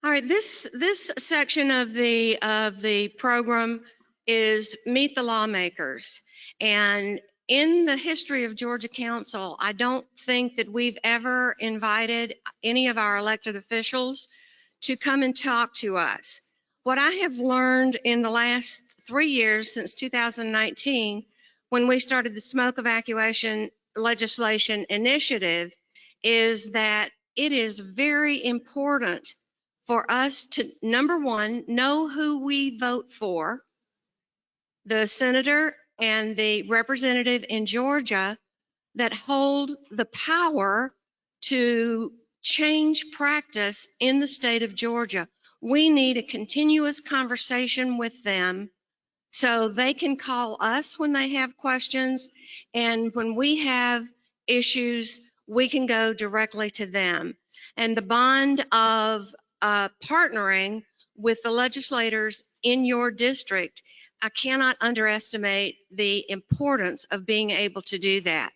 All right, this section of the program is Meet the Lawmakers. And in the history of Georgia Council, I don't think that we've ever invited any of our elected officials to come and talk to us. What I have learned in the last 3 years since 2019, when we started the smoke evacuation legislation initiative, is that it is very important for us to, number one, know who we vote for, the senator and the representative in Georgia that hold the power to change practice in the state of Georgia. We need a continuous conversation with them so they can call us when they have questions, and when we have issues, we can go directly to them. And the bond of partnering with the legislators in your district, I cannot underestimate the importance of being able to do that.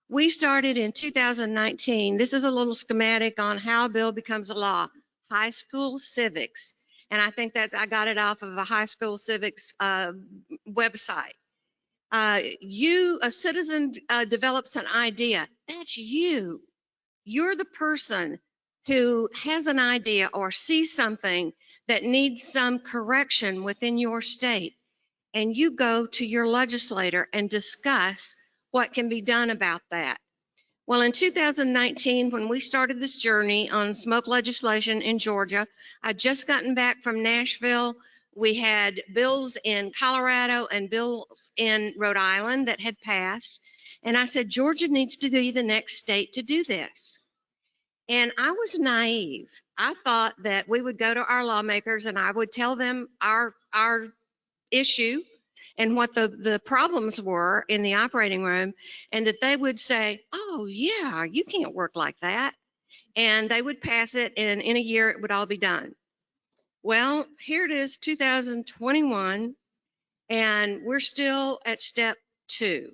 We started in 2019. This is a little schematic on how a bill becomes a law. High school civics. And I think I got it off of a high school civics website. A citizen develops an idea. That's you. You're the person who has an idea or sees something that needs some correction within your state. And you go to your legislator and discuss what can be done about that. Well, in 2019, when we started this journey on smoke legislation in Georgia, I'd just gotten back from Nashville. We had bills in Colorado and bills in Rhode Island that had passed. And I said, Georgia needs to be the next state to do this. And I was naive. I thought that we would go to our lawmakers and I would tell them our issue and what the problems were in the operating room, and that they would say, oh yeah, you can't work like that. And they would pass it, and in a year it would all be done. Well, here it is, 2021, and we're still at step 2.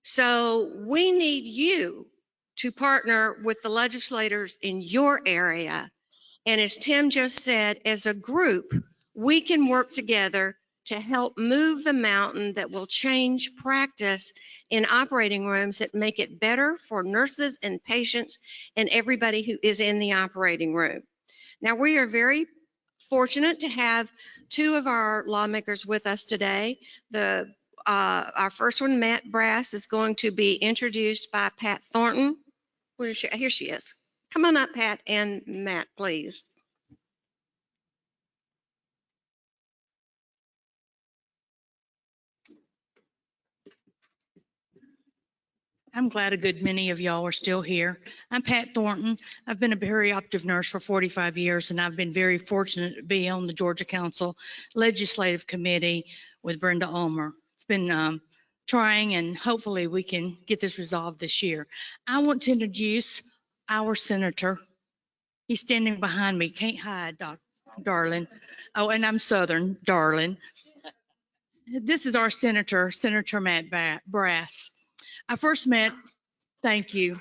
So we need you to partner with the legislators in your area. And as Tim just said, as a group, we can work together to help move the mountain that will change practice in operating rooms that make it better for nurses and patients and everybody who is in the operating room. Now, we are very fortunate to have 2 of our lawmakers with us today. Our first one, Matt Brass, is going to be introduced by Pat Thornton. Where is she? Here she is. Come on up, Pat and Matt, please. I'm glad a good many of y'all are still here. I'm Pat Thornton. I've been a perioperative nurse for 45 years, and I've been very fortunate to be on the Georgia Council Legislative Committee with Brenda Ulmer. It's been trying, and hopefully we can get this resolved this year. I want to introduce our senator. He's standing behind me. Can't hide, darling. Oh, and I'm Southern, darling. This is our senator, Senator Matt Brass. I first met, thank you.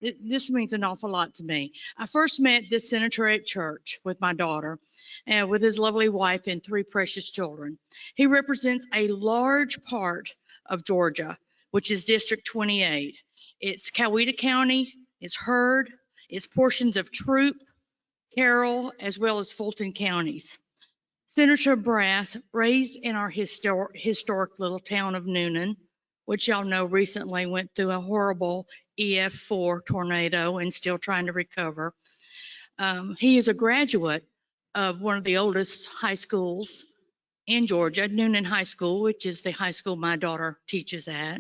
This means an awful lot to me. I first met this senator at church with my daughter and with his lovely wife and 3 precious children. He represents a large part of Georgia, which is District 28. It's Coweta County, it's Heard, it's portions of Troup, Carroll, as well as Fulton counties. Senator Brass, raised in our historic little town of Noonan, which y'all know recently went through a horrible EF4 tornado and still trying to recover. He is a graduate of one of the oldest high schools in Georgia, Noonan High School, which is the high school my daughter teaches at.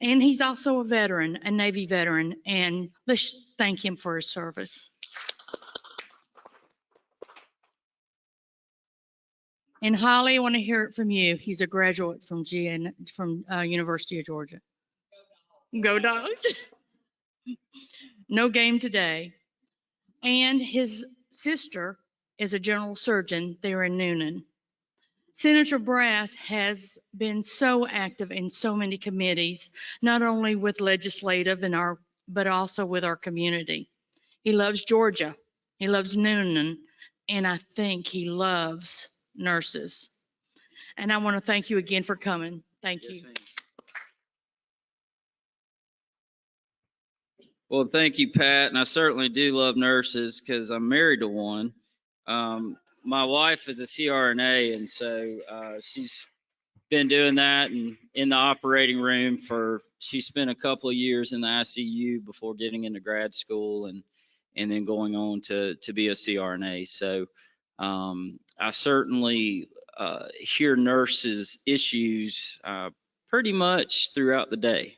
And he's also a veteran, a Navy veteran, and let's thank him for his service. And Holly, I want to hear it from you. He's a graduate from University of Georgia. Go Dogs. No game today. And his sister is a general surgeon there in Noonan. Senator Brass has been so active in so many committees, not only with legislative and our but also with our community. He loves Georgia. He loves Noonan, and I think he loves nurses. And I want to thank you again for coming. Thank you. Well, thank you, Pat. And I certainly do love nurses because I'm married to one. My wife is a CRNA, and so she's been doing that and in the operating room she spent a couple of years in the ICU before getting into grad school and then going on to be a CRNA. So I certainly hear nurses' issues pretty much throughout the day.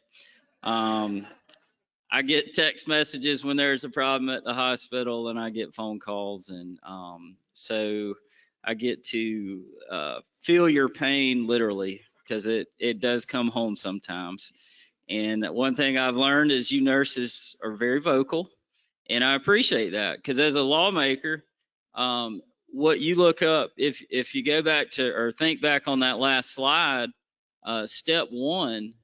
I get text messages when there's a problem at the hospital, and I get phone calls, and so I get to feel your pain literally, because it does come home sometimes. And one thing I've learned is you nurses are very vocal, and I appreciate that, because as a lawmaker, what you look up, if you go back to or think back on that last slide, step one,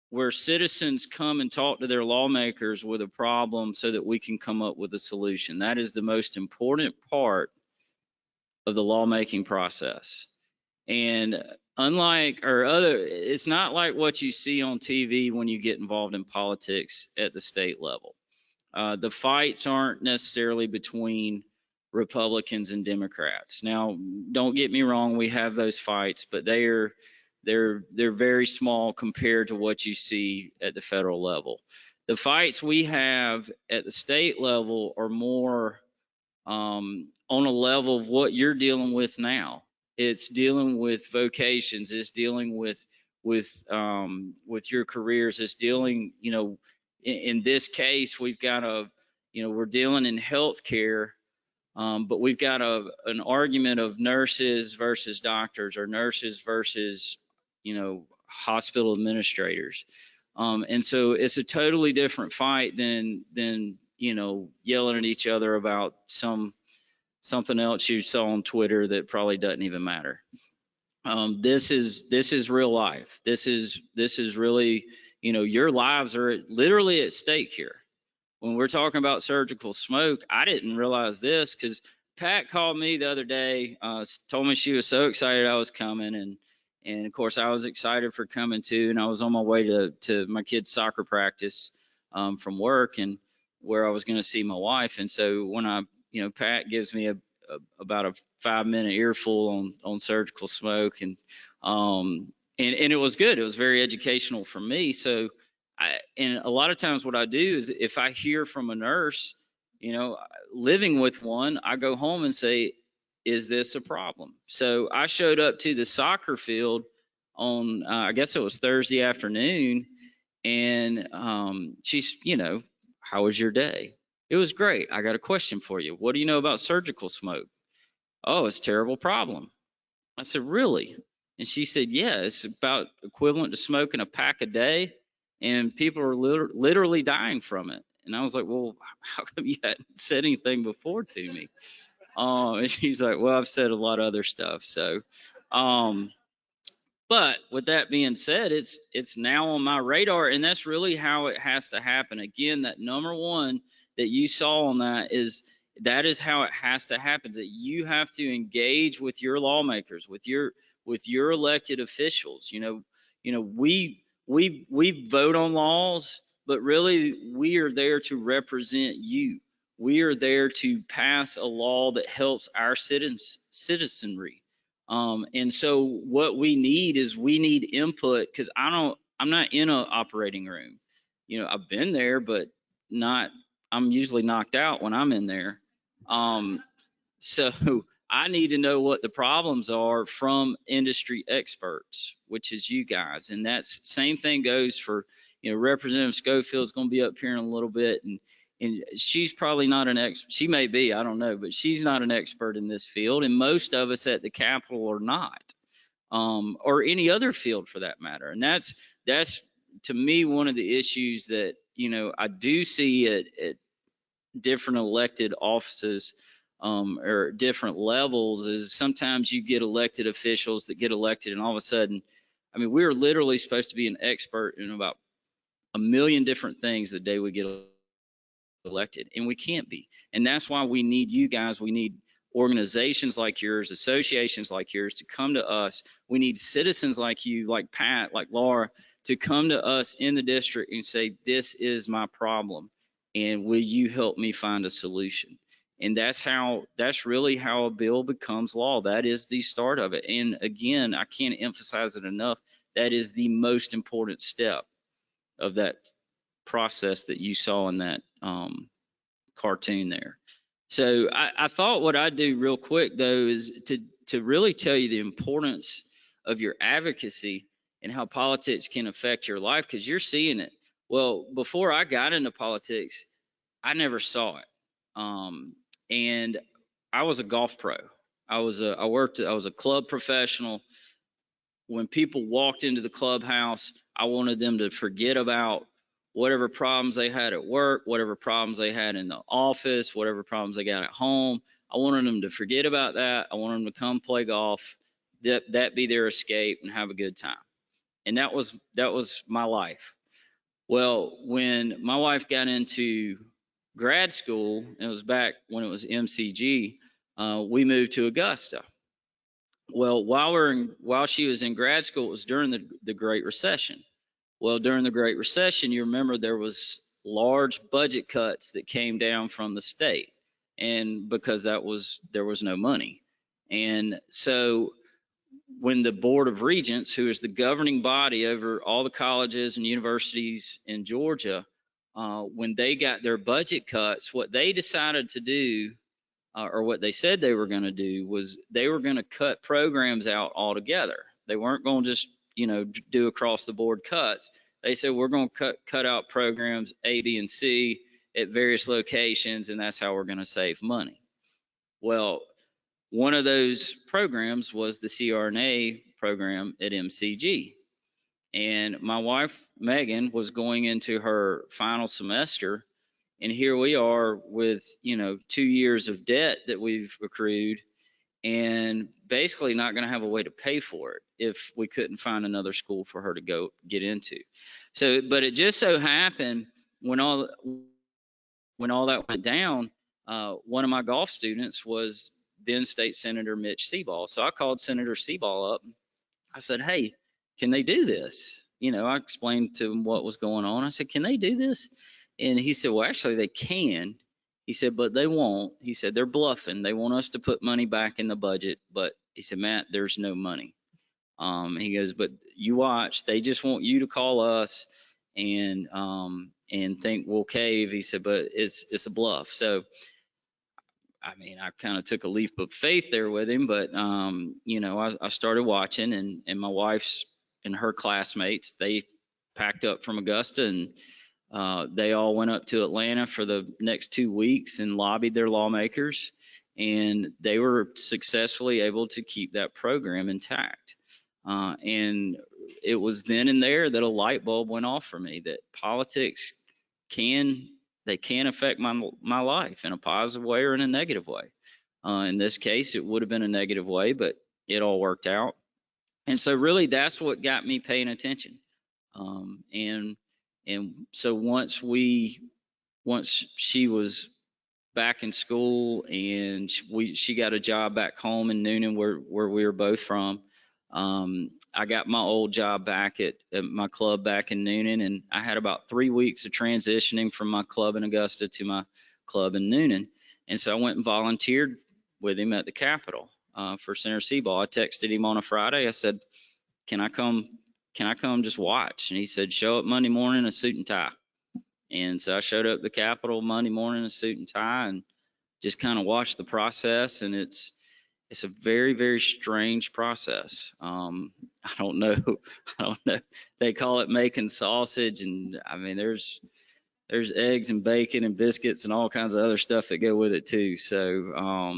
where citizens come and talk to their lawmakers with a problem so that we can come up with a solution. That is the most important part of the lawmaking process. And it's not like what you see on TV when you get involved in politics at the state level. The fights aren't necessarily between Republicans and Democrats. Now, don't get me wrong, we have those fights, but they're very small compared to what you see at the federal level. The fights we have at the state level are more on a level of what you're dealing with now. It's dealing with vocations. It's dealing with your careers. It's dealing, in this case, we've got we're dealing in healthcare. But we've got an argument of nurses versus doctors, or nurses versus, hospital administrators. And so it's a totally different fight than yelling at each other about something else you saw on Twitter that probably doesn't even matter. This is real life. This is really, your lives are literally at stake here. When we're talking about surgical smoke, I didn't realize this because Pat called me the other day, told me she was so excited I was coming, and of course I was excited for coming too. And I was on my way to my kid's soccer practice from work, and where I was going to see my wife. And so when Pat gives me about a 5-minute earful on surgical smoke, and it was good. It was very educational for me. So. And a lot of times what I do is if I hear from a nurse, living with one, I go home and say, is this a problem? So I showed up to the soccer field on, I guess it was Thursday afternoon. And she's, how was your day? It was great. I got a question for you. What do you know about surgical smoke? Oh, it's a terrible problem. I said, really? And she said, yeah, it's about equivalent to smoking a pack a day. And people are literally dying from it. And I was like, well, how come you hadn't said anything before to me? And she's like, well, I've said a lot of other stuff. So, but with that being said, it's now on my radar, and that's really how it has to happen. Again, that number one that you saw on that is how it has to happen, that you have to engage with your lawmakers, with your elected officials. We vote on laws, but really we are there to represent you. We are there to pass a law that helps our citizenry. And so what we need input, because I'm not in an operating room. I've been there, but I'm usually knocked out when I'm in there. So I need to know what the problems are from industry experts, which is you guys. And that's same thing goes for, Representative Schofield is going to be up here in a little bit. And she's probably not an expert. She may be, I don't know, but she's not an expert in this field. And most of us at the Capitol are not, or any other field for that matter. And that's to me, one of the issues that, I do see at different elected offices, or different levels, is sometimes you get elected officials that get elected, and all of a sudden, we're literally supposed to be an expert in about a million different things the day we get elected, and we can't be. And that's why we need you guys. We need organizations like yours, associations like yours to come to us. We need citizens like you, like Pat, like Laura, to come to us in the district and say, this is my problem, and will you help me find a solution? And that's really how a bill becomes law. That is the start of it. And again, I can't emphasize it enough. That is the most important step of that process that you saw in that cartoon there. So I thought what I'd do real quick though is to really tell you the importance of your advocacy and how politics can affect your life, because you're seeing it. Well, before I got into politics, I never saw it. And I was a golf pro. I was a club professional. When people walked into the clubhouse, I wanted them to forget about whatever problems they had at work, whatever problems they had in the office, whatever problems they got at home. I wanted them to forget about that. I wanted them to come play golf, that be their escape, and have a good time. And that was my life. Well, when my wife got into grad school, and it was back when it was MCG, we moved to Augusta. Well, while she was in grad school, it was during the Great Recession. Well, during the Great Recession, you remember there was large budget cuts that came down from the state, and because there was no money. And so when the Board of Regents, who is the governing body over all the colleges and universities in Georgia, when they got their budget cuts, what they decided to do, or what they said they were going to do, was they were going to cut programs out altogether. They weren't going to just do across the board cuts. They said, we're going to cut out programs A, B, and C at various locations, and that's how we're going to save money. Well, one of those programs was the CRNA program at MCG. And my wife, Megan, was going into her final semester, and here we are with 2 years of debt that we've accrued, and basically not going to have a way to pay for it if we couldn't find another school for her to go get into. So, but it just so happened when all that went down, one of my golf students was then State Senator Mitch Seaball. So I called Senator Seaball up. I said, hey, can they do this? I explained to him what was going on. I said, can they do this? And he said, well, actually they can. He said, but they won't. He said, they're bluffing. They want us to put money back in the budget. But he said, Matt, there's no money. He goes, but you watch, they just want you to call us and think we'll cave. He said, but it's a bluff. So, I mean, I kind of took a leap of faith there with him, but I started watching, and my wife's and her classmates, they packed up from Augusta, and they all went up to Atlanta for the next 2 weeks and lobbied their lawmakers, and they were successfully able to keep that program intact. And it was then and there that a light bulb went off for me that politics can affect my life in a positive way or in a negative way. In this case, it would have been a negative way, but it all worked out. And so really that's what got me paying attention. And so once she was back in school and she got a job back home in Noonan where we were both from, I got my old job back at my club back in Noonan, and I had about 3 weeks of transitioning from my club in Augusta to my club in Noonan. And so I went and volunteered with him at the Capitol for Senator Seaball. I texted him on a Friday. I said, can I come just watch? And he said, show up Monday morning in a suit and tie. And so I showed up at the Capitol Monday morning in a suit and tie and just kind of watched the process. And it's a very, very strange process. I don't know. They call it making sausage, and I mean, there's eggs and bacon and biscuits and all kinds of other stuff that go with it too. So,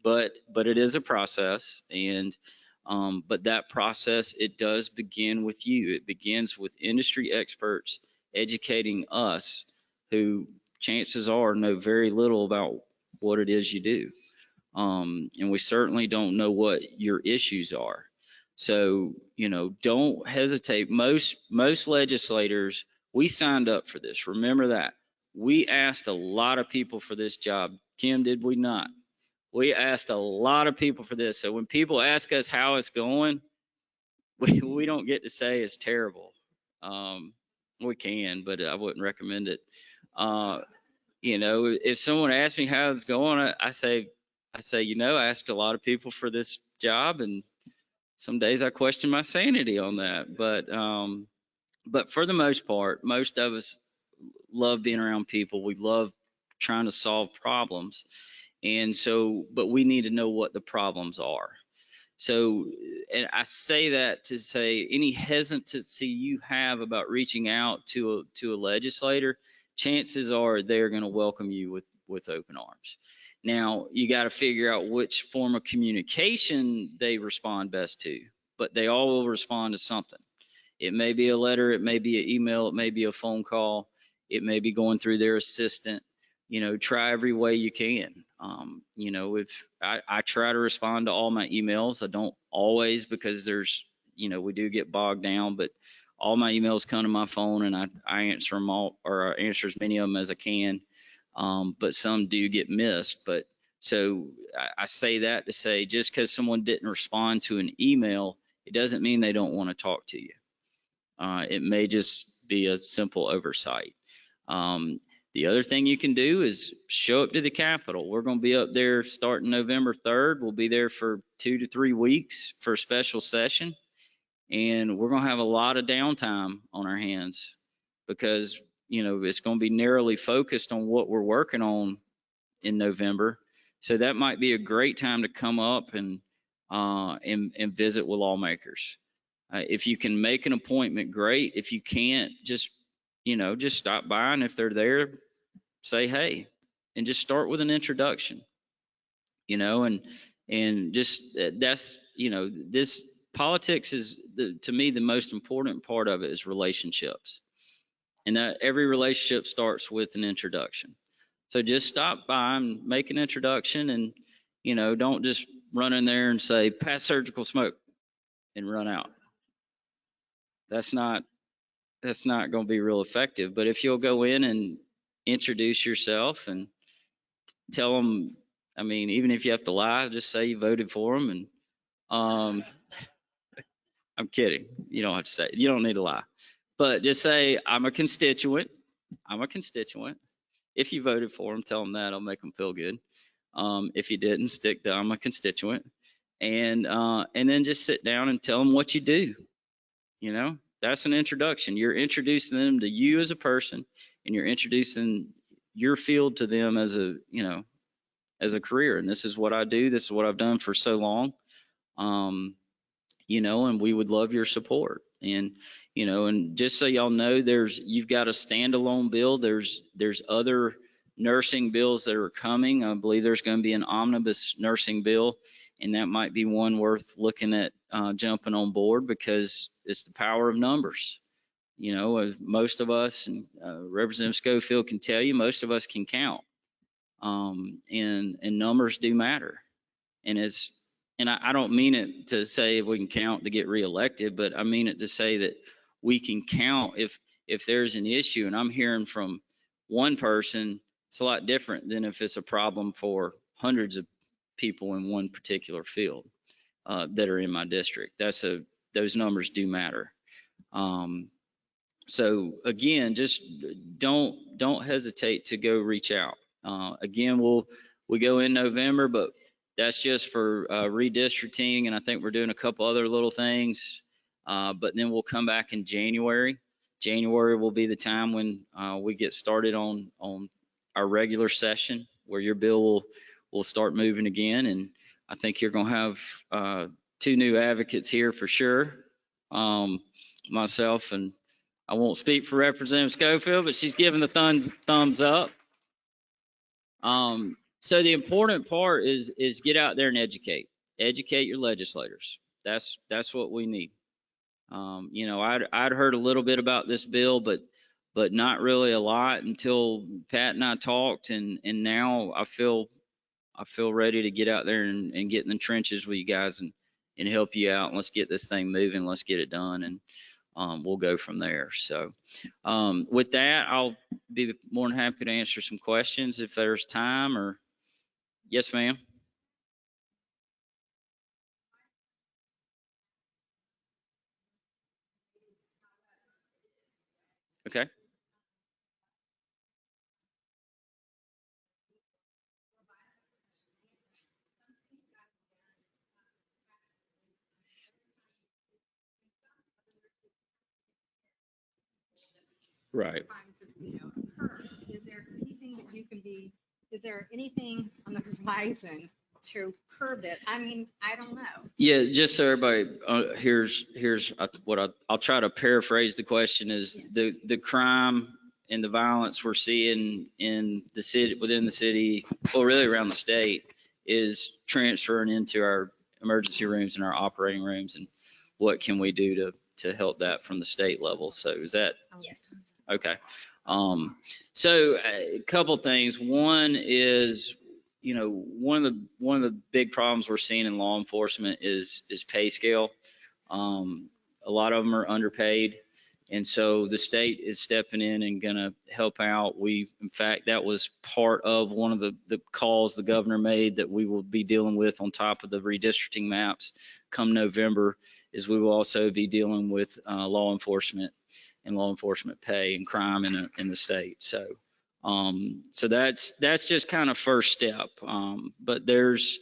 but it is a process, and but that process, it does begin with you. It begins with industry experts educating us, who chances are know very little about what it is you do. And we certainly don't know what your issues are. So, don't hesitate. Most legislators We signed up for this. Remember that. We asked a lot of people for this job. Kim, did we not? We asked a lot of people for this. So when people ask us how it's going, we don't get to say it's terrible. We can, but I wouldn't recommend it. If someone asks me how it's going, I say, I asked a lot of people for this job, and some days I question my sanity on that. But for the most part, most of us love being around people. We love trying to solve problems. And so, but we need to know what the problems are. So, and I say that to say any hesitancy you have about reaching out to a legislator, chances are they're going to welcome you with open arms. Now, you got to figure out which form of communication they respond best to, but they all will respond to something. It may be a letter, it may be an email, it may be a phone call, it may be going through their assistant. Try every way you can. If I try to respond to all my emails, I don't always, because we do get bogged down, but all my emails come to my phone, and I answer them all, or I answer as many of them as I can. But some do get missed. But so I say that to say, just because someone didn't respond to an email, it doesn't mean they don't want to talk to you. It may just be a simple oversight. The other thing you can do is show up to the Capitol. We're going to be up there starting November 3rd. We'll be there for 2 to 3 weeks for a special session. And we're going to have a lot of downtime on our hands because, it's going to be narrowly focused on what we're working on in November. So that might be a great time to come up and visit with lawmakers. If you can make an appointment, great. If you can't, just stop by, and if they're there, say hey, and just start with an introduction. And just that's this politics is to me the most important part of it is relationships, and that every relationship starts with an introduction. So just stop by and make an introduction, and don't just run in there and say pass surgical smoke and run out. That's not going to be real effective. But if you'll go in and introduce yourself and tell them, even if you have to lie, just say you voted for them. And I'm kidding. You don't have to say it. You don't need to lie. But just say, I'm a constituent. If you voted for them, tell them that. I'll make them feel good. If you didn't, stick to I'm a constituent. And then just sit down and tell them what you do. That's an introduction. You're introducing them to you as a person, and you're introducing your field to them as a career. And this is what I do. This is what I've done for so long. And we would love your support. And, and just so y'all know, you've got a standalone bill. There's other nursing bills that are coming. I believe there's going to be an omnibus nursing bill, and that might be one worth looking at jumping on board, because it's the power of numbers. Most of us, and Representative Schofield can tell you, most of us can count, and numbers do matter. And I don't mean it to say if we can count to get reelected, but I mean it to say that we can count if there's an issue. And I'm hearing from one person, it's a lot different than if it's a problem for hundreds of people in one particular field that are in my district. Those numbers do matter. So again, just don't hesitate to go reach out. Again, we go in November, but that's just for redistricting, and I think we're doing a couple other little things. But then we'll come back in January. January will be the time when we get started on our regular session, where your bill will start moving again. And I think you're going to have 2 new advocates here for sure. Myself, and I won't speak for Representative Schofield, but she's giving the thumbs up. So the important part is get out there and educate your legislators. That's what we need. I'd heard a little bit about this bill, but not really a lot until Pat and I talked, and now I feel ready to get out there and get in the trenches with you guys and help you out. And let's get this thing moving. Let's get it done. And we'll go from there. So with that, I'll be more than happy to answer some questions if there's time. Or yes, ma'am. Okay. Right. crimes have, occurred. Is there anything that you can be, is there anything on the horizon to curb it? I mean, I don't know. Yeah, just so everybody, here's what I'll try to paraphrase the question is the crime and the violence we're seeing in the city, within the city, or really around the state, is transferring into our emergency rooms and our operating rooms, and what can we do to help that from the state level? So is that Yes. okay? So a couple things. One is, one of the big problems we're seeing in law enforcement is pay scale. A lot of them are underpaid, and so the state is stepping in and going to help out. In fact, that was part of one of the calls the governor made that we will be dealing with on top of the redistricting maps come November. Is we will also be dealing with law enforcement and law enforcement pay and crime in the state. So that's just kind of first step. But there's,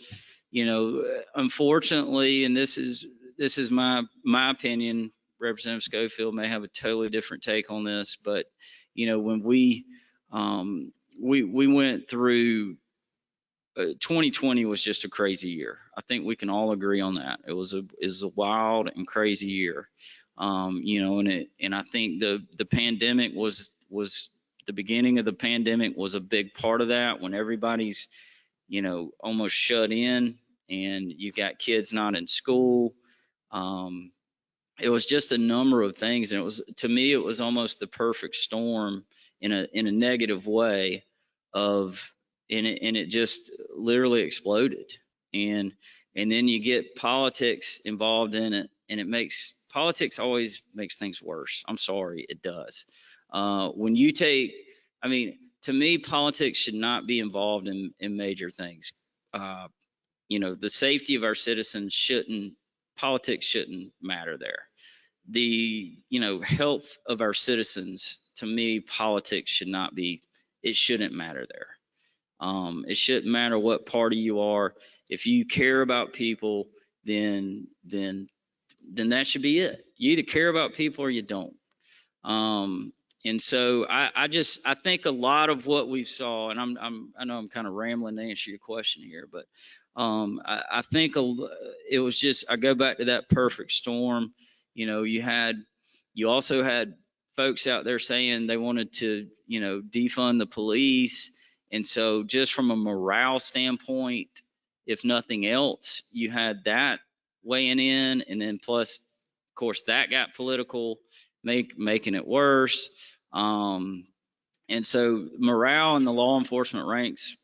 unfortunately, and this is my opinion. Representative Schofield may have a totally different take on this, but when we went through 2020 was just a crazy year. I think we can all agree on that. It was a wild and crazy year. And I think the pandemic was the beginning of the pandemic was a big part of that, when everybody's, almost shut in and you got kids not in school. It was just a number of things. And to me, it was almost the perfect storm in a negative way and it just literally exploded. And then you get politics involved in it, and politics always makes things worse. I'm sorry, it does. When you to me, politics should not be involved in major things. The safety of our citizens politics shouldn't matter there. The, health of our citizens, to me, politics shouldn't matter there. It shouldn't matter what party you are. If you care about people, then that should be it. You either care about people or you don't. And so I think a lot of what we saw, and I know I'm kind of rambling to answer your question here, but I think it was just, I go back to that perfect storm. You also had folks out there saying they wanted to, defund the police. And so just from a morale standpoint, if nothing else, you had that weighing in, and then plus, of course, that got political, making it worse. And so morale in the law enforcement ranks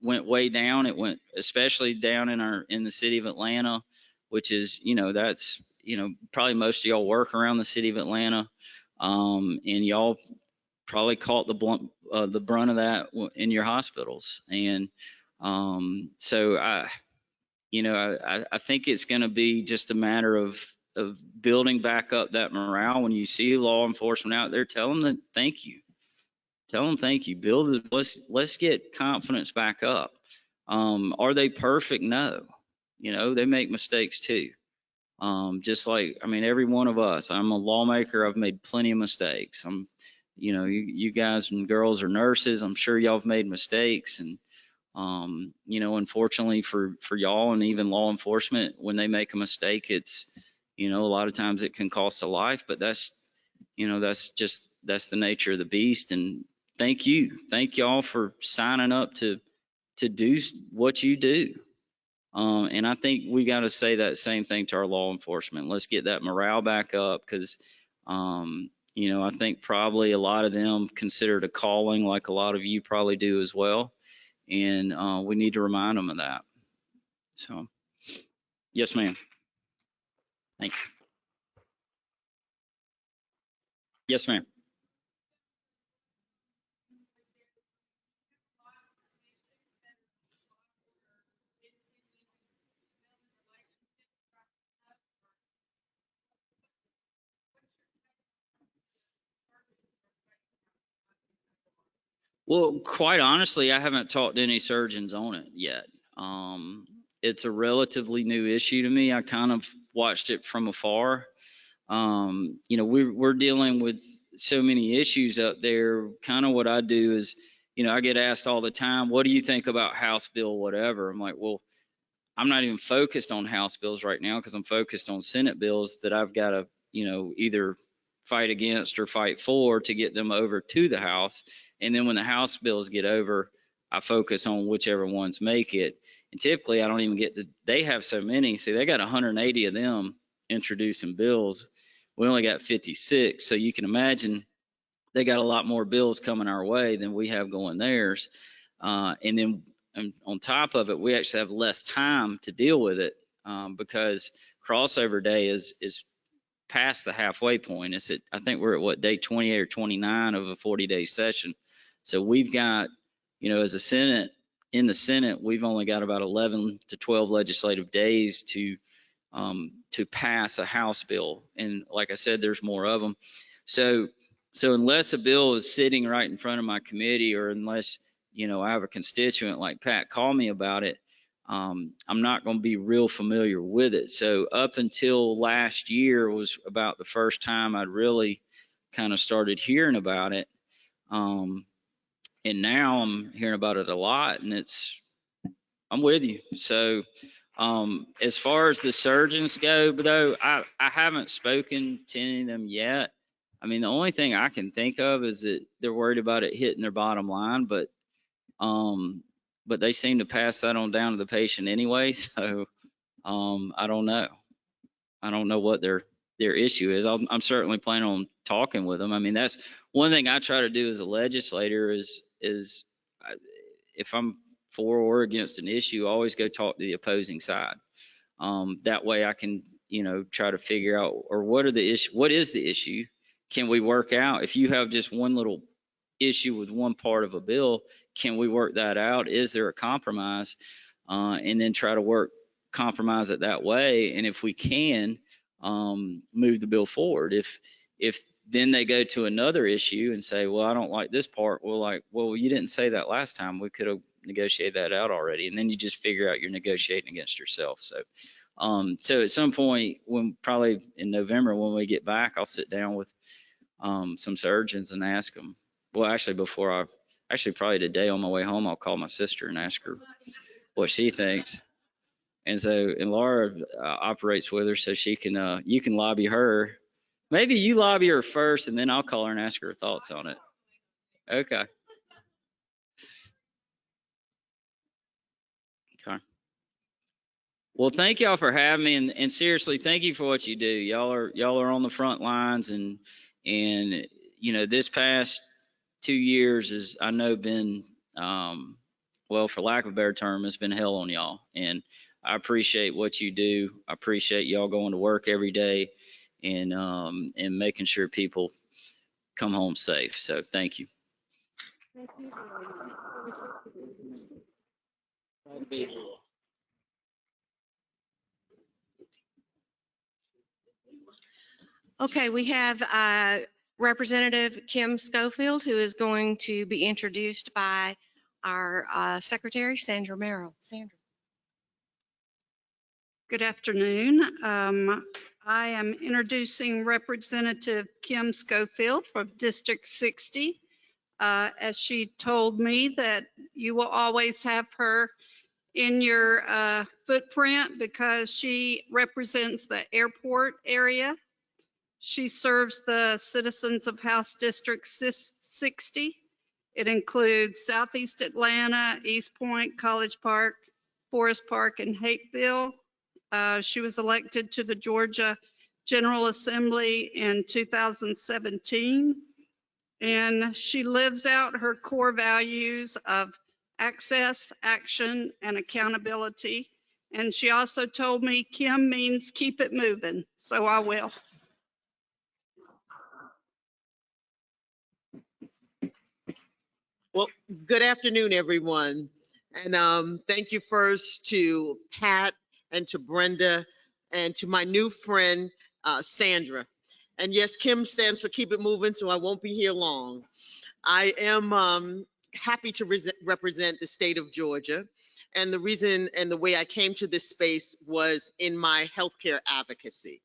went way down. It went especially down in the city of Atlanta, which is, that's, probably most of y'all work around the city of Atlanta. And y'all probably caught the brunt of that in your hospitals. And so I think it's going to be just a matter of building back up that morale. When you see law enforcement out there, tell them that thank you. Tell them thank you. Build it. Let's get confidence back up. Are they perfect? No. They make mistakes too. Just like, every one of us. I'm a lawmaker. I've made plenty of mistakes. You guys and girls are nurses. I'm sure y'all have made mistakes. And, unfortunately for y'all and even law enforcement, when they make a mistake, it's, a lot of times it can cost a life, but that's the nature of the beast. And thank y'all for signing up to do what you do. And I think we got to say that same thing to our law enforcement. Let's get that morale back up, because, I think probably a lot of them consider it a calling, like a lot of you probably do as well. And we need to remind them of that. So, yes, ma'am. Thank you. Yes, ma'am. Well, quite honestly, I haven't talked to any surgeons on it yet. It's a relatively new issue to me. I kind of watched it from afar. We're dealing with so many issues up there. Kind of what I do is, I get asked all the time, what do you think about House Bill, whatever? I'm like, well, I'm not even focused on House bills right now because I'm focused on Senate bills that I've got to, either fight against or fight for to get them over to the House. And then when the House bills get over, I focus on whichever ones make it. And typically I don't even get to, they have so many. See, they got 180 of them introducing bills. We only got 56. So you can imagine they got a lot more bills coming our way than we have going theirs. And on top of it, we actually have less time to deal with it because crossover day is past the halfway point. I think we're at what, day 28 or 29 of a 40-day session. So we've got, as a Senate, in the Senate, we've only got about 11 to 12 legislative days to pass a House bill. And like I said, there's more of them. So unless a bill is sitting right in front of my committee, or unless, I have a constituent like Pat call me about it, I'm not going to be real familiar with it. So up until last year was about the first time I'd really kind of started hearing about it. And now I'm hearing about it a lot, and I'm with you. So as far as the surgeons go, though, I haven't spoken to any of them yet. I mean, the only thing I can think of is that they're worried about it hitting their bottom line, but they seem to pass that on down to the patient anyway. So I don't know. I don't know what their issue is. I'm certainly planning on talking with them. I mean, that's one thing I try to do as a legislator is if I'm for or against an issue, always go talk to the opposing side. That way I can, try to figure out, or what is the issue? Can we work out? If you have just one little issue with one part of a bill, can we work that out? Is there a compromise? And then try to compromise it that way. And if we can, move the bill forward. If then they go to another issue and say, well, I don't like this part. Well, you didn't say that last time. We could have negotiated that out already. And then you just figure out you're negotiating against yourself. So at some point, probably in November when we get back, I'll sit down with some surgeons and ask them. Well, actually, probably today on my way home, I'll call my sister and ask her what she thinks. And Laura operates with her, so she can, you can lobby her. Maybe you lobby her first, and then I'll call her and ask her thoughts on it. Okay. Okay. Well, thank y'all for having me, and seriously, thank you for what you do. Y'all are on the front lines, and this past 2 years is, I know, been well, for lack of a better term, it's been hell on y'all. And I appreciate what you do. I appreciate y'all going to work every day and making sure people come home safe. So thank you. Okay, we have Representative Kim Schofield, who is going to be introduced by our Secretary, Sandra Merrill. Sandra. Good afternoon. I am introducing Representative Kim Schofield from District 60. As she told me that you will always have her in your footprint because she represents the airport area. She serves the citizens of House District 60. It includes Southeast Atlanta, East Point, College Park, Forest Park, and Hapeville. She was elected to the Georgia General Assembly in 2017, and she lives out her core values of access, action, and accountability. And she also told me Kim means keep it moving, so I will. Well, good afternoon, everyone. And thank you first to Pat and to Brenda and to my new friend, Sandra. And yes, Kim stands for Keep It Moving, so I won't be here long. I am happy to represent the state of Georgia. And the reason and the way I came to this space was in my healthcare advocacy.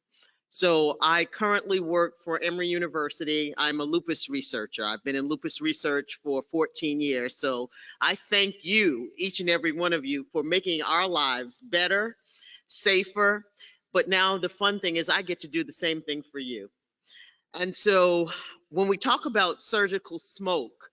So I currently work for Emory University. I'm a lupus researcher. I've been in lupus research for 14 years. So I thank you, each and every one of you, for making our lives better, safer. But now the fun thing is I get to do the same thing for you. And so when we talk about surgical smoke,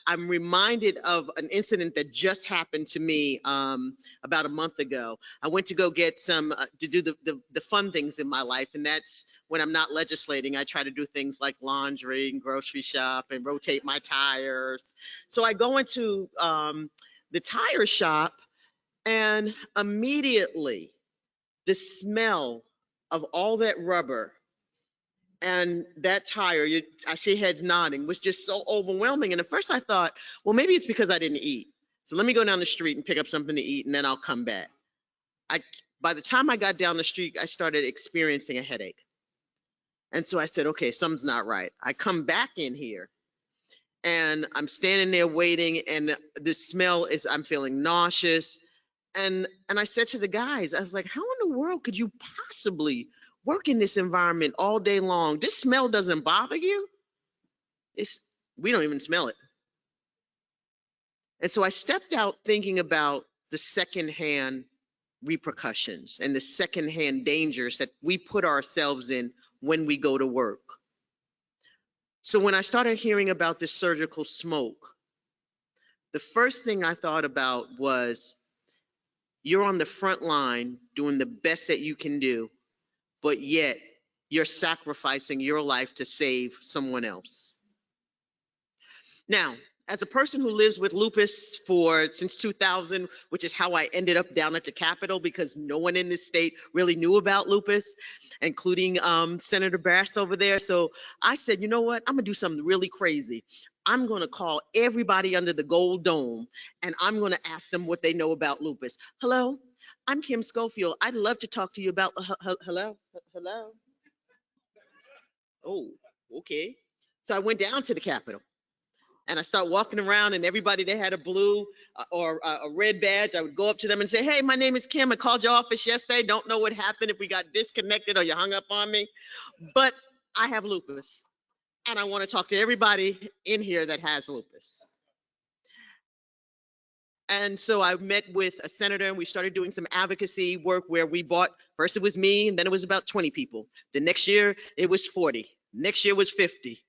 I'm reminded of an incident that just happened to me about a month ago. I went to go get some, to do the fun things in my life. And that's when I'm not legislating, I try to do things like laundry and grocery shop and rotate my tires. So I go into the tire shop, and immediately the smell of all that rubber and that tire, I see heads nodding, was just so overwhelming. And at first I thought, well, maybe it's because I didn't eat. So let me go down the street and pick up something to eat, and then I'll come back. By the time I got down the street, I started experiencing a headache. And so I said, okay, something's not right. I come back in here, and I'm standing there waiting, and the smell is, I'm feeling nauseous. And I said to the guys, I was like, how in the world could you possibly work in this environment all day long? This smell doesn't bother you? We don't even smell it. And so I stepped out thinking about the secondhand repercussions and the secondhand dangers that we put ourselves in when we go to work. So when I started hearing about this surgical smoke, the first thing I thought about was, you're on the front line doing the best that you can do, but yet you're sacrificing your life to save someone else. Now, as a person who lives with lupus since 2000, which is how I ended up down at the Capitol, because no one in this state really knew about lupus, including Senator Bass over there. So I said, you know what? I'm gonna do something really crazy. I'm gonna call everybody under the Gold Dome, and I'm gonna ask them what they know about lupus. Hello, I'm Kim Schofield. I'd love to talk to you about, hello? Oh, okay. So I went down to the Capitol. And I start walking around, and everybody that had a blue or a red badge, I would go up to them and say, hey, my name is Kim. I called your office yesterday. Don't know what happened, if we got disconnected or you hung up on me. But I have lupus, and I want to talk to everybody in here that has lupus. And so I met with a senator, and we started doing some advocacy work where we bought, first it was me, and then it was about 20 people. The next year, it was 40. Next year was 50.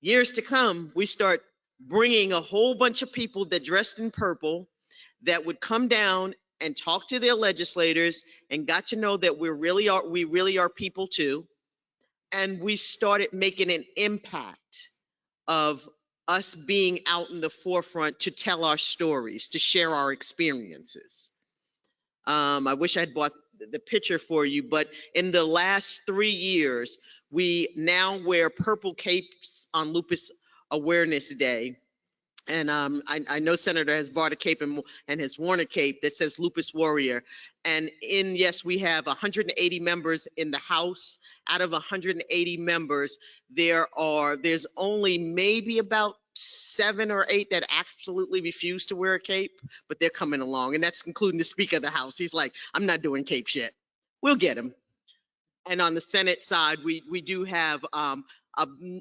Years to come, we start bringing a whole bunch of people that dressed in purple that would come down and talk to their legislators and got to know that we really are people too. And we started making an impact of us being out in the forefront to tell our stories, to share our experiences. I wish I'd bought the picture for you, but in the last 3 years, we now wear purple capes on Lupus Awareness Day. And I know Senator has bought a cape and has worn a cape that says Lupus Warrior. And yes, we have 180 members in the House. Out of 180 members, there's only maybe about 7 or 8 that absolutely refuse to wear a cape, but they're coming along. And that's including the Speaker of the House. He's like, I'm not doing capes yet. We'll get him. And on the Senate side, we do have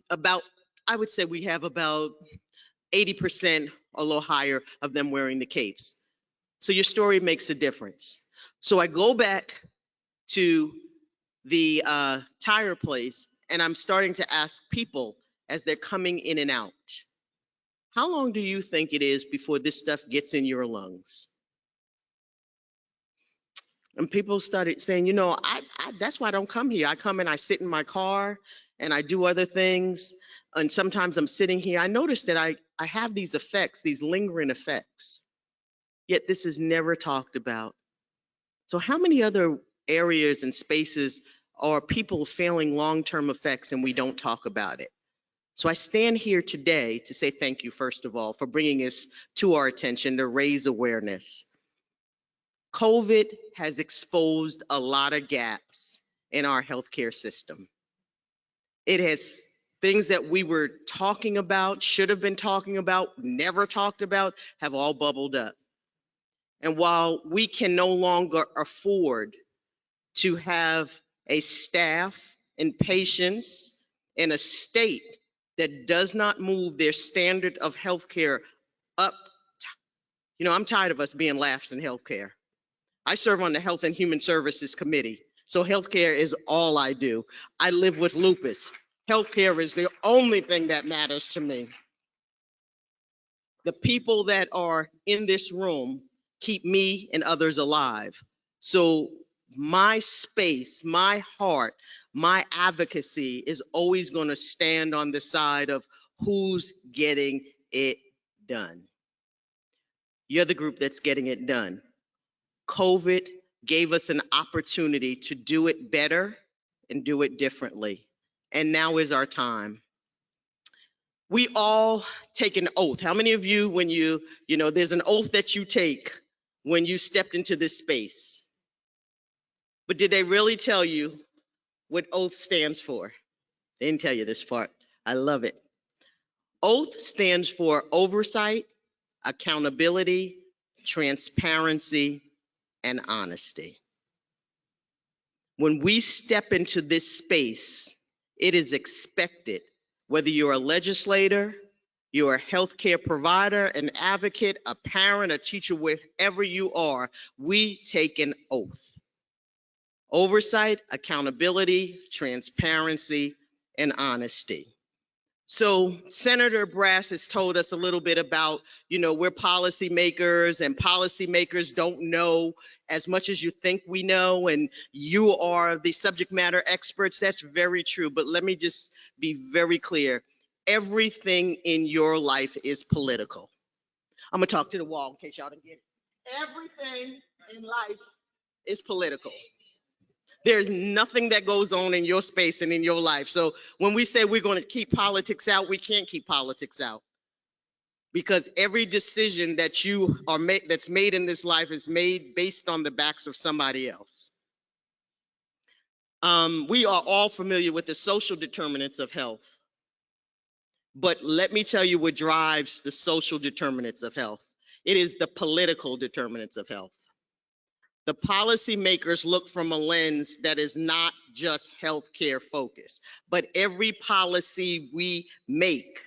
about, I would say we have about 80%, a little higher, of them wearing the capes. So your story makes a difference. So I go back to the tire place, and I'm starting to ask people as they're coming in and out, how long do you think it is before this stuff gets in your lungs? And people started saying, you know, that's why I don't come here. I come and I sit in my car and I do other things. And sometimes I'm sitting here. I noticed that I have these effects, these lingering effects, yet this is never talked about. So how many other areas and spaces are people feeling long-term effects and we don't talk about it? So I stand here today to say thank you, first of all, for bringing this to our attention to raise awareness. COVID has exposed a lot of gaps in our healthcare system. It has things that we were talking about, should have been talking about, never talked about, have all bubbled up. And while we can no longer afford to have a staff and patients in a state that does not move their standard of healthcare up, I'm tired of us being laughs in healthcare. I serve on the Health and Human Services Committee, so healthcare is all I do. I live with lupus. Healthcare is the only thing that matters to me. The people that are in this room keep me and others alive. So my space, my heart, my advocacy is always going to stand on the side of who's getting it done. You're the group that's getting it done. COVID gave us an opportunity to do it better and do it differently. And now is our time. We all take an oath. How many of you, when there's an oath that you take when you stepped into this space? But did they really tell you what oath stands for? They didn't tell you this part. I love it. Oath stands for oversight, accountability, transparency, and honesty. When we step into this space, it is expected, whether you're a legislator, you're a healthcare provider, an advocate, a parent, a teacher, wherever you are, we take an oath. Oversight, accountability, transparency, and honesty. So Senator Brass has told us a little bit about, we're policymakers, and policymakers don't know as much as you think we know, and you are the subject matter experts. That's very true. But let me just be very clear. Everything in your life is political. I'm gonna talk to the wall in case y'all didn't get it. Everything in life is political. There's nothing that goes on in your space and in your life. So when we say we're going to keep politics out, we can't keep politics out. Because every decision that that's made in this life is made based on the backs of somebody else. We are all familiar with the social determinants of health. But let me tell you what drives the social determinants of health. It is the political determinants of health. The policymakers look from a lens that is not just healthcare focused, but every policy we make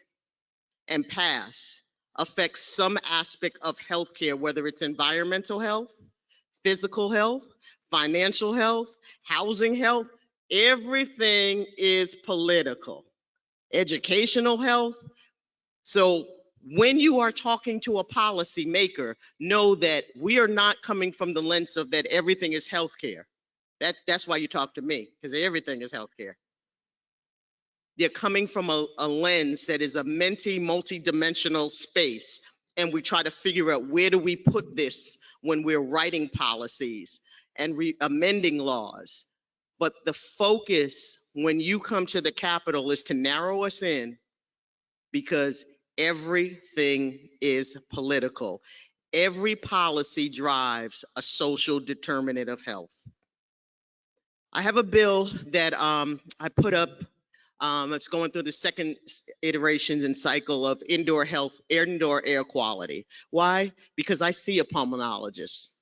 and pass affects some aspect of healthcare, whether it's environmental health, physical health, financial health, housing health. Everything is political. Educational health. So when you are talking to a policymaker, know that we are not coming from the lens of that everything is healthcare. That's why you talk to me, because everything is healthcare. They're coming from a lens that is a multi-dimensional space, and we try to figure out where do we put this when we're writing policies and amending laws. But the focus when you come to the Capitol is to narrow us in, because everything is political. Every policy drives a social determinant of health. I have a bill that I put up. It's going through the second iteration and cycle of indoor air quality. Why? Because I see a pulmonologist.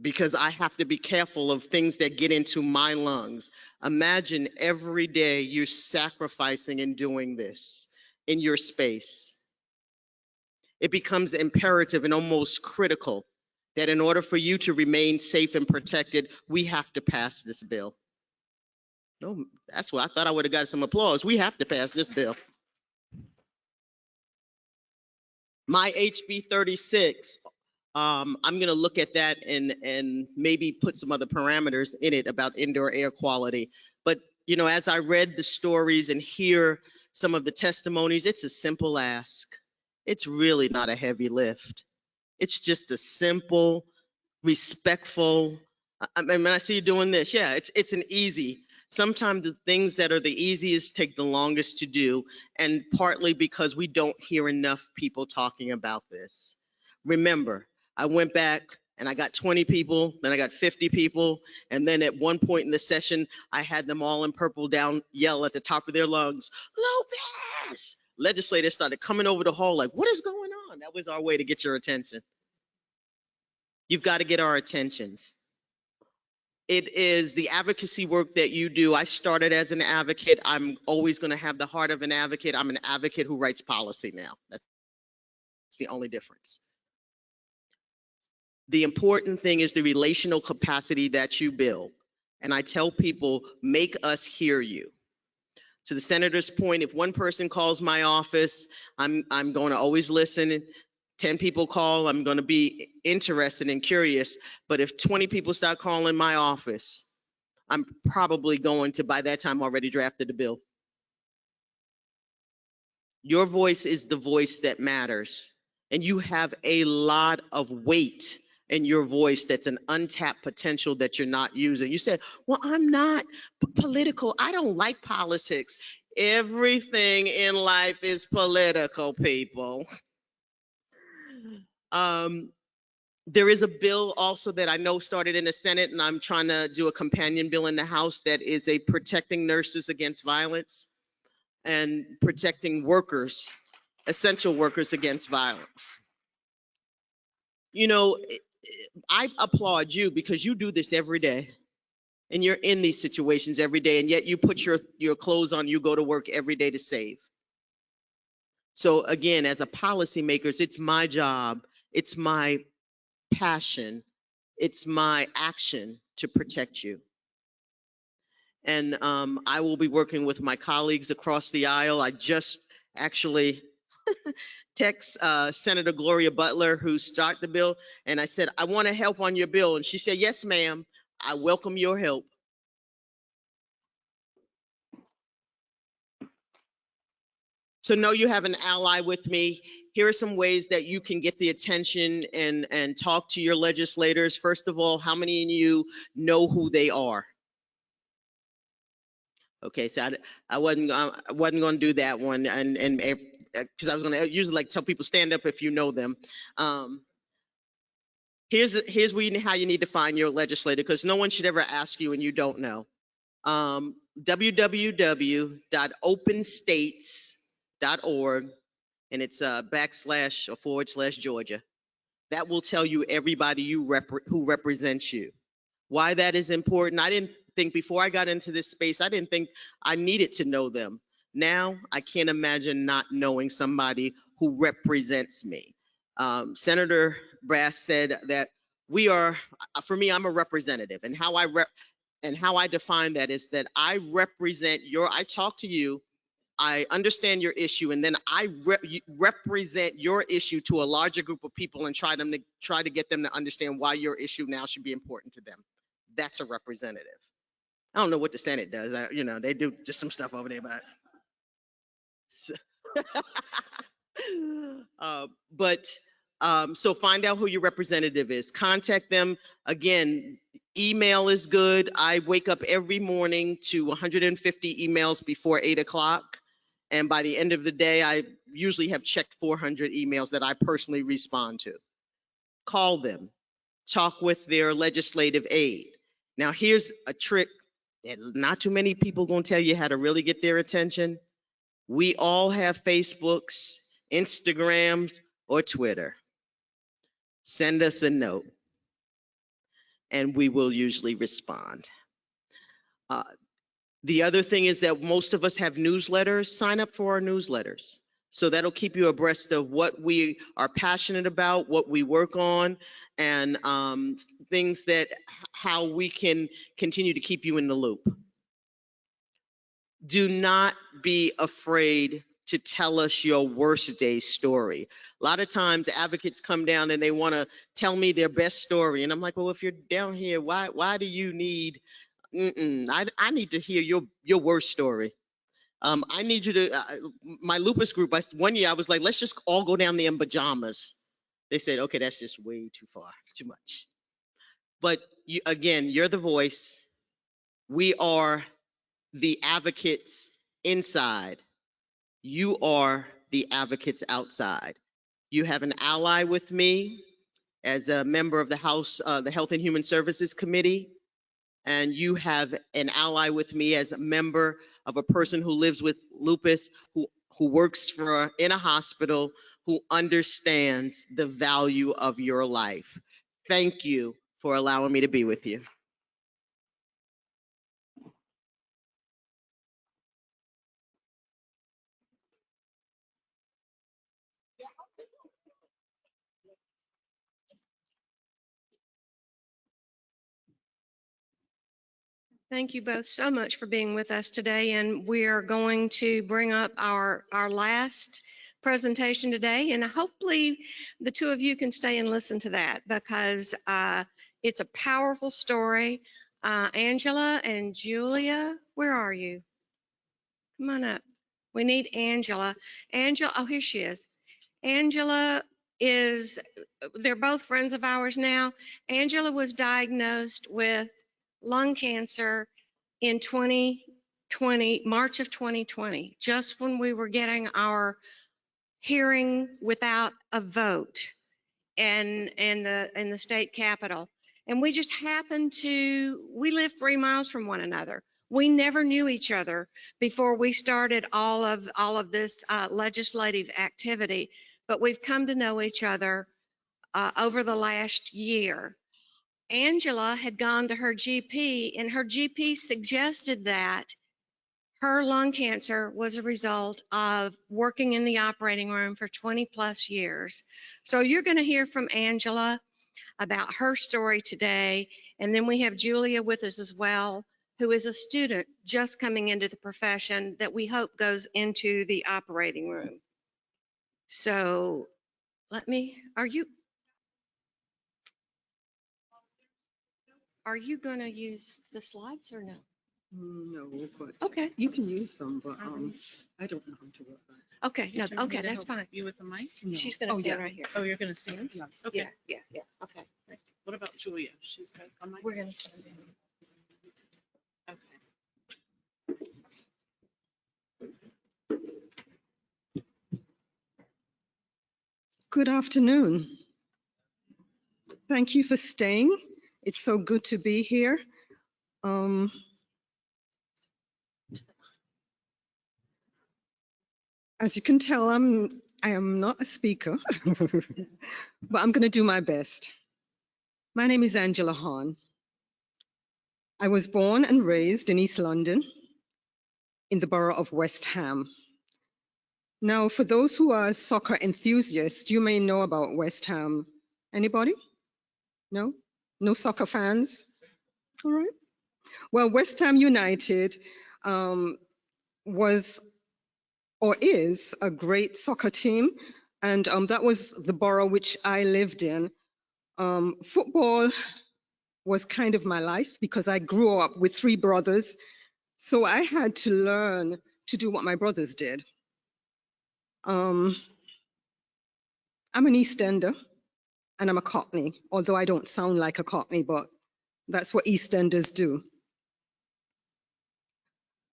Because I have to be careful of things that get into my lungs. Imagine every day you're sacrificing and doing this in your space. It becomes imperative and almost critical that in order for you to remain safe and protected, we have to pass this bill. No, that's what I thought I would have got some applause. We have to pass this bill. My HB 36, I'm going to look at that and maybe put some other parameters in it about indoor air quality. But, as I read the stories and hear some of the testimonies, it's a simple ask. It's really not a heavy lift. It's just a simple, respectful, when I see you doing this, yeah, it's an easy Sometimes the things that are the easiest take the longest to do, and partly because we don't hear enough people talking about this. Remember, I went back and I got 20 people, then I got 50 people, and then at one point in the session, I had them all in purple down yell at the top of their lungs, Lopez! Legislators started coming over the hall like, what is going on? That was our way to get your attention. You've got to get our attentions. It is the advocacy work that you do. I started as an advocate. I'm always going to have the heart of an advocate. I'm an advocate who writes policy now. That's the only difference. The important thing is the relational capacity that you build. And I tell people, make us hear you. To the senator's point, if one person calls my office, I'm going to always listen. 10 people call, I'm going to be interested and curious. But if 20 people start calling my office, I'm probably going to, by that time, already drafted the bill. Your voice is the voice that matters. And you have a lot of weight in your voice that's an untapped potential that you're not using. You said, well, I'm not political. I don't like politics. Everything in life is political, people. There is a bill also that I know started in the Senate, and I'm trying to do a companion bill in the House that is a protecting nurses against violence and protecting workers, essential workers against violence. You know, I applaud you because you do this every day and you're in these situations every day, and yet you put your clothes on, you go to work every day to save. So again, as a policymaker, it's my job, it's my passion, it's my action to protect you. And I will be working with my colleagues across the aisle. I just actually text Senator Gloria Butler, who started the bill, and I said, I want to help on your bill. And she said, yes, ma'am, I welcome your help. So know you have an ally with me. Here are some ways that you can get the attention and talk to your legislators. First of all, how many of you know who they are? Okay, so I wasn't going to do that one, and because I was going to usually like tell people stand up if you know them. Here's how you need to find your legislator, because no one should ever ask you and you don't know. www.openstates.org, and it's /Georgia. That will tell you everybody who represents you. Why that is important, I didn't think before I got into this space, I didn't think I needed to know them. Now I can't imagine not knowing somebody who represents me. Senator Brass said that we are, for me, I'm a representative, and how I define that is that I represent I talk to you, I understand your issue, and then I represent your issue to a larger group of people and try to get them to understand why your issue now should be important to them. That's a representative. I don't know what the Senate does. They do just some stuff over there, but so find out who your representative is. Contact them. Again, email is good. I wake up every morning to 150 emails before 8 o'clock. And by the end of the day, I usually have checked 400 emails that I personally respond to. Call them. Talk with their legislative aide. Now, here's a trick that not too many people gonna tell you how to really get their attention. We all have Facebooks, Instagrams, or Twitter. Send us a note, and we will usually respond. The other thing is that most of us have newsletters. Sign up for our newsletters. So that'll keep you abreast of what we are passionate about, what we work on, and things how we can continue to keep you in the loop. Do not be afraid to tell us your worst day story. A lot of times advocates come down and they want to tell me their best story. And I'm like, well, if you're down here, why do you need, I need to hear your worst story. I need you to, my lupus group, one year I was like, let's just all go down there in pajamas. They said, okay, that's just way too far, too much. But again, you're the voice. We are the advocates inside. You are the advocates outside. You have an ally with me as a member of the House, the Health and Human Services Committee, and you have an ally with me as a member of a person who lives with lupus, who works in a hospital, who understands the value of your life. Thank you for allowing me to be with you. Thank you both so much for being with us today, and we are going to bring up our last presentation today, and hopefully the two of you can stay and listen to that because it's a powerful story. Angela and Julia, where are you? Come on up. We need Angela. Angela, oh, here she is. Angela they're both friends of ours now. Angela was diagnosed with lung cancer in 2020, March of 2020, just when we were getting our hearing without a vote in the state capitol. And we just happened we live 3 miles from one another. We never knew each other before we started all of this legislative activity, but we've come to know each other over the last year. Angela had gone to her GP, and her GP suggested that her lung cancer was a result of working in the operating room for 20 plus years. So you're going to hear from Angela about her story today. And then we have Julia with us as well, who is a student just coming into the profession that we hope goes into the operating room. So are you going to use the slides or no? No, but Okay. you can use them, but I don't know how to work that. Okay. No. Okay. That's fine. You with the mic? She's going to stand right here. Oh, you're going to stand? Yes. Okay. Yeah. Okay. What about Julia? She's got a mic? We're going to stand in. Okay. Good afternoon. Thank you for staying. It's so good to be here. As you can tell, I am not a speaker, but I'm going to do my best. My name is Angela Hahn. I was born and raised in East London in the borough of West Ham. Now, for those who are soccer enthusiasts, you may know about West Ham. Anybody? No? No soccer fans? All right. Well, West Ham United was or is a great soccer team, and that was the borough which I lived in. Football was kind of my life because I grew up with 3 brothers, so I had to learn to do what my brothers did. I'm an East Ender and I'm a Cockney, although I don't sound like a Cockney, but that's what East Enders do.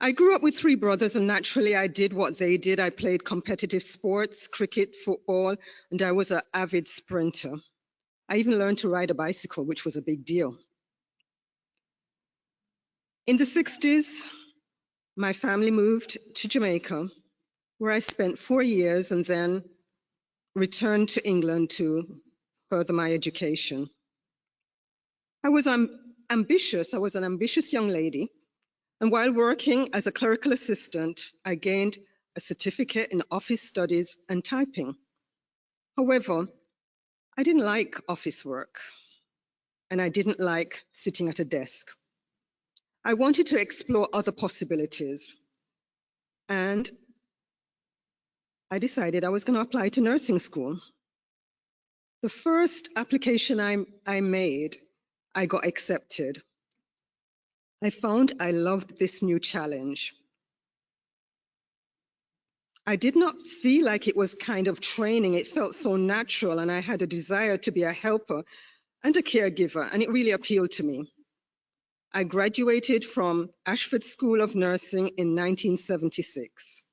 I grew up with 3 brothers, and naturally I did what they did. I played competitive sports, cricket, football, and I was an avid sprinter. I even learned to ride a bicycle, which was a big deal. In the 60s, my family moved to Jamaica, where I spent 4 years and then returned to England to further my education. I was ambitious. I was an ambitious young lady. And while working as a clerical assistant, I gained a certificate in office studies and typing. However, I didn't like office work, and I didn't like sitting at a desk. I wanted to explore other possibilities, and I decided I was going to apply to nursing school. The first application I made, I got accepted. I found I loved this new challenge. I did not feel like it was kind of training. It felt so natural, and I had a desire to be a helper and a caregiver, and it really appealed to me. I graduated from Ashford School of Nursing in 1976.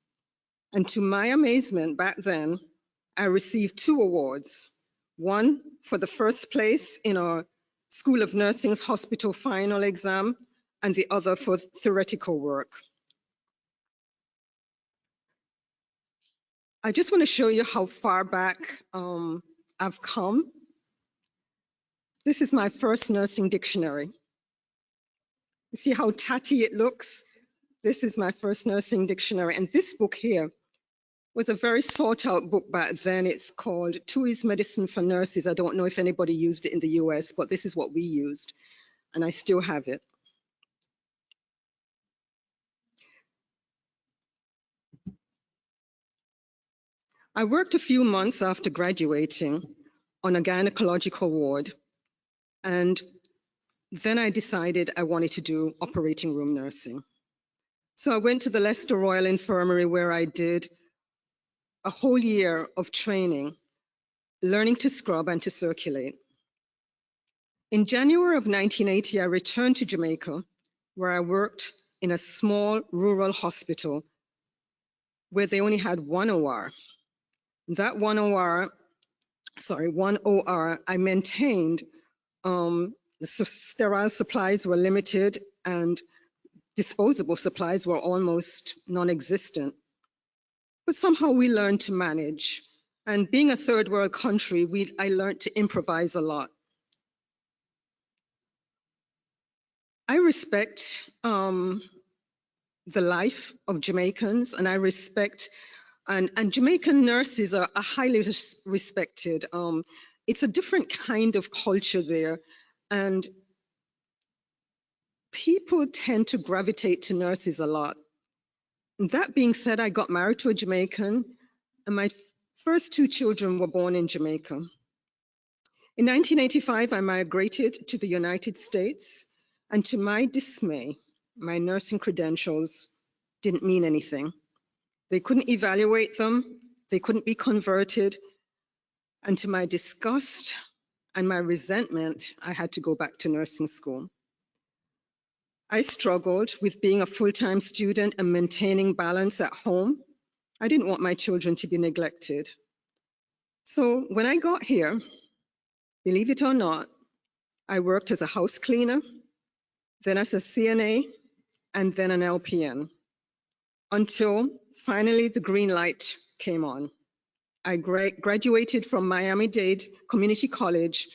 And to my amazement, back then, I received 2 awards. One for the first place in our School of Nursing's hospital final exam, and the other for theoretical work. I just want to show you how far back I've come. This is my first nursing dictionary. You see how tatty it looks? This is my first nursing dictionary. And this book here was a very sought out book back then. It's called Tui's Medicine for Nurses. I don't know if anybody used it in the US, but this is what we used. And I still have it. I worked a few months after graduating on a gynecological ward. And then I decided I wanted to do operating room nursing. So I went to the Leicester Royal Infirmary, where I did a whole year of training, learning to scrub and to circulate. In January of 1980, I returned to Jamaica, where I worked in a small rural hospital where they only had 1 OR. That 1 OR, I maintained. The sterile supplies were limited and disposable supplies were almost non-existent. But somehow we learned to manage. And being a third world country, I learned to improvise a lot. I respect the life of Jamaicans, and I respect, and Jamaican nurses are highly respected. It's a different kind of culture there, and people tend to gravitate to nurses a lot. That being said, I got married to a Jamaican, and my first 2 children were born in Jamaica. In 1985, I migrated to the United States, and to my dismay, my nursing credentials didn't mean anything. They couldn't evaluate them, they couldn't be converted, and to my disgust and my resentment, I had to go back to nursing school. I struggled with being a full-time student and maintaining balance at home. I didn't want my children to be neglected. So when I got here, believe it or not, I worked as a house cleaner, then as a CNA, and then an LPN, until finally the green light came on. I graduated from Miami-Dade Community College,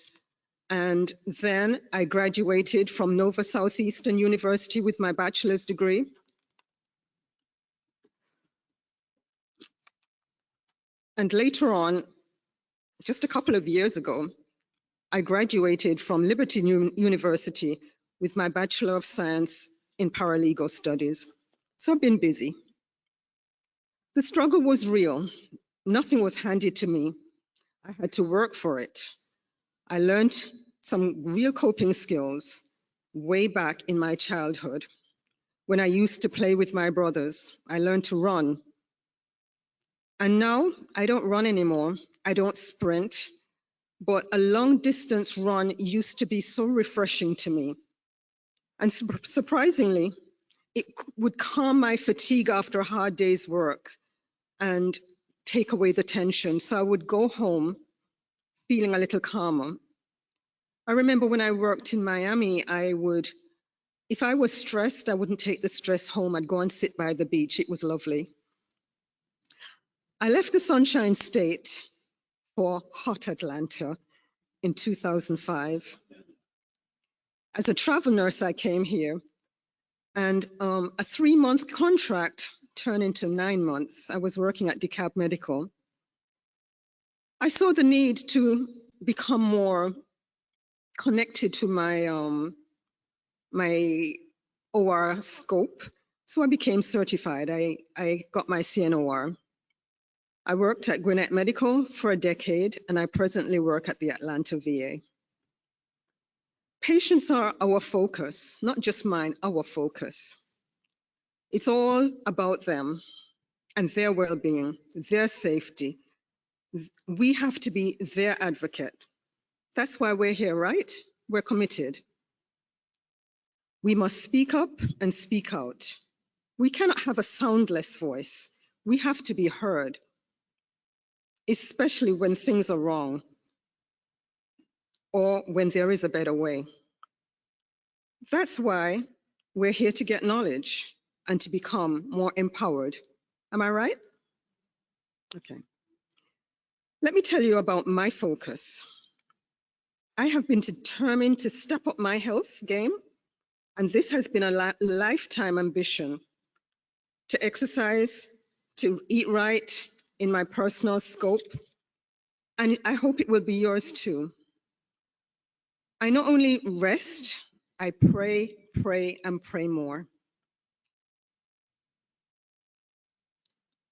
and then I graduated from Nova Southeastern University with my bachelor's degree. And later on, just a couple of years ago, I graduated from Liberty University with my Bachelor of Science in Paralegal Studies. So I've been busy. The struggle was real. Nothing was handed to me. I had to work for it. I learned some real coping skills way back in my childhood. When I used to play with my brothers, I learned to run. And now I don't run anymore. I don't sprint, but a long distance run used to be so refreshing to me. And surprisingly, it would calm my fatigue after a hard day's work and take away the tension. So I would go home feeling a little calmer. I remember when I worked in Miami, if I was stressed, I wouldn't take the stress home. I'd go and sit by the beach. It was lovely. I left the Sunshine State for hot Atlanta in 2005. As a travel nurse, I came here, and a 3-month contract turned into 9 months. I was working at DeKalb Medical. I saw the need to become more connected to my my OR scope, so I became certified. I got my CNOR. I worked at Gwinnett Medical for a decade, and I presently work at the Atlanta VA. Patients are our focus, not just mine, our focus. It's all about them and their well-being, their safety. We have to be their advocate. That's why we're here, right? We're committed. We must speak up and speak out. We cannot have a soundless voice. We have to be heard, especially when things are wrong or when there is a better way. That's why we're here to get knowledge and to become more empowered. Am I right? Okay. Let me tell you about my focus. I have been determined to step up my health game, and this has been a lifetime ambition to exercise, to eat right in my personal scope, and I hope it will be yours too. I not only rest, I pray, pray, and pray more.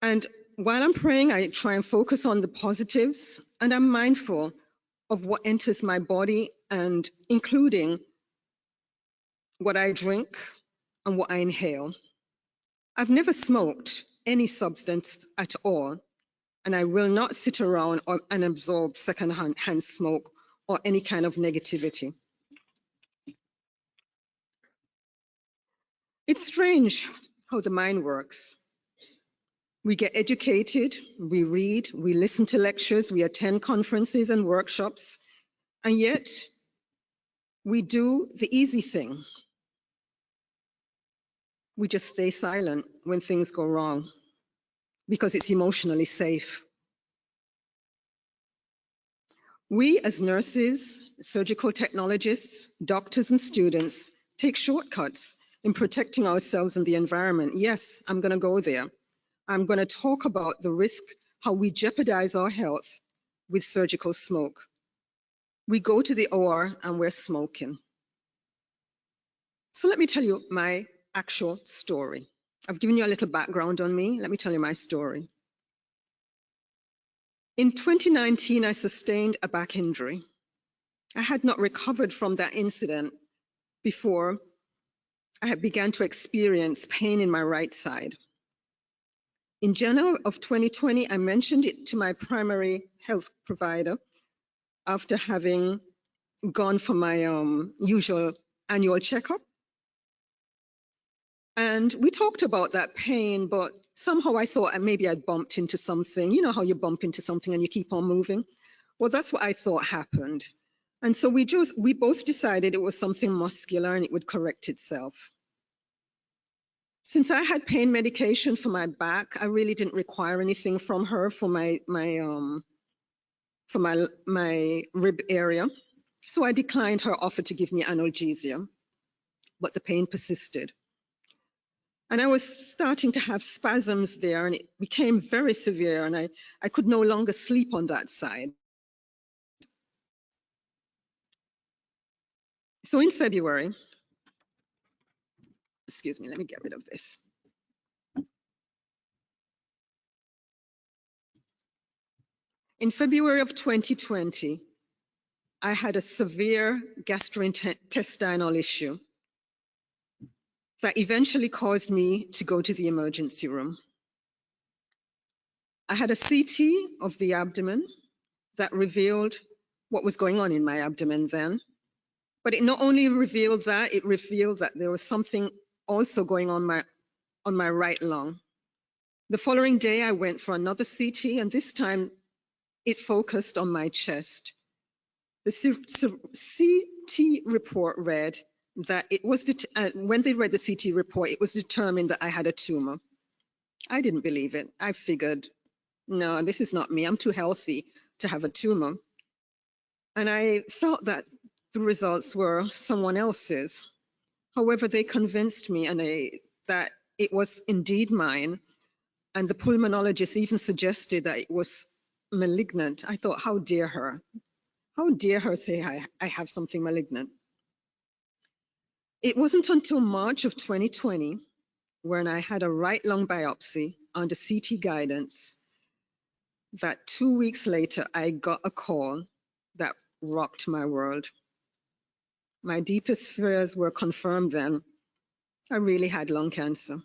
And while I'm praying, I try and focus on the positives, and I'm mindful of what enters my body, and including what I drink and what I inhale. I've never smoked any substance at all, and I will not sit around and absorb secondhand smoke or any kind of negativity. It's strange how the mind works. We get educated, we read, we listen to lectures, we attend conferences and workshops, and yet we do the easy thing. We just stay silent when things go wrong because it's emotionally safe. We as nurses, surgical technologists, doctors, and students take shortcuts in protecting ourselves and the environment. Yes, I'm going to go there. I'm going to talk about the risk, how we jeopardize our health with surgical smoke. We go to the OR and we're smoking. So let me tell you my actual story. I've given you a little background on me. Let me tell you my story. In 2019, I sustained a back injury. I had not recovered from that incident before I had began to experience pain in my right side. In January of 2020, I mentioned it to my primary health provider after having gone for my usual annual checkup. And we talked about that pain, but somehow I thought maybe I'd bumped into something. You know how you bump into something and you keep on moving? Well, that's what I thought happened. And so we both decided it was something muscular and it would correct itself. Since I had pain medication for my back, I really didn't require anything from her for my rib area. So I declined her offer to give me analgesia, but the pain persisted. And I was starting to have spasms there, and it became very severe, and I could no longer sleep on that side. So in February, excuse me, let me get rid of this. In February of 2020, I had a severe gastrointestinal issue that eventually caused me to go to the emergency room. I had a CT of the abdomen that revealed what was going on in my abdomen then. But it not only revealed that, it revealed that there was something also going on my right lung. The following day, I went for another CT, and this time it focused on my chest. The CT report read that it was, when they read the CT report, it was determined that I had a tumor. I didn't believe it. I figured, no, this is not me. I'm too healthy to have a tumor. And I thought that the results were someone else's. However, they convinced me that it was indeed mine. And the pulmonologist even suggested that it was malignant. I thought, how dare her? How dare her say I have something malignant? It wasn't until March of 2020 when I had a right lung biopsy under CT guidance that 2 weeks later, I got a call that rocked my world. My deepest fears were confirmed then. I really had lung cancer.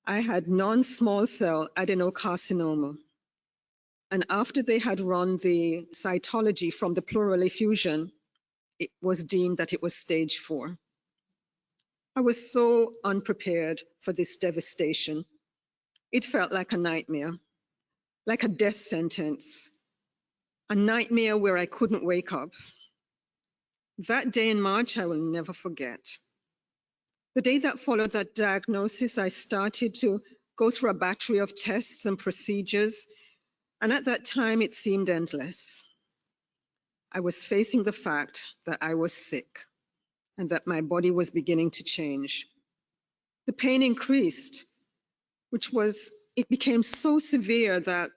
I had non-small cell adenocarcinoma. And after they had run the cytology from the pleural effusion, it was deemed that it was stage 4. I was so unprepared for this devastation. It felt like a nightmare, like a death sentence, a nightmare where I couldn't wake up. That day in March, I will never forget. The day that followed that diagnosis, I started to go through a battery of tests and procedures, and at that time, it seemed endless. I was facing the fact that I was sick and that my body was beginning to change. The pain increased, it became so severe that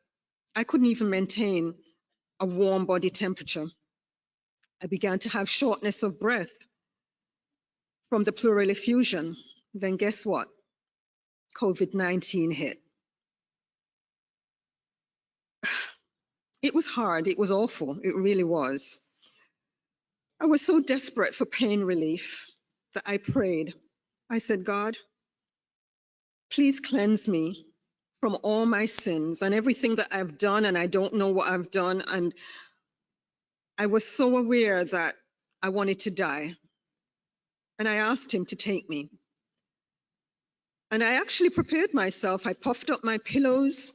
I couldn't even maintain a warm body temperature. I began to have shortness of breath from the pleural effusion. Then guess what? COVID-19 hit. It was hard. It was awful. It really was. I was so desperate for pain relief that I prayed. I said, God, please cleanse me from all my sins and everything that I've done, and I don't know what I've done. And I was so aware that I wanted to die. And I asked him to take me. And I actually prepared myself. I puffed up my pillows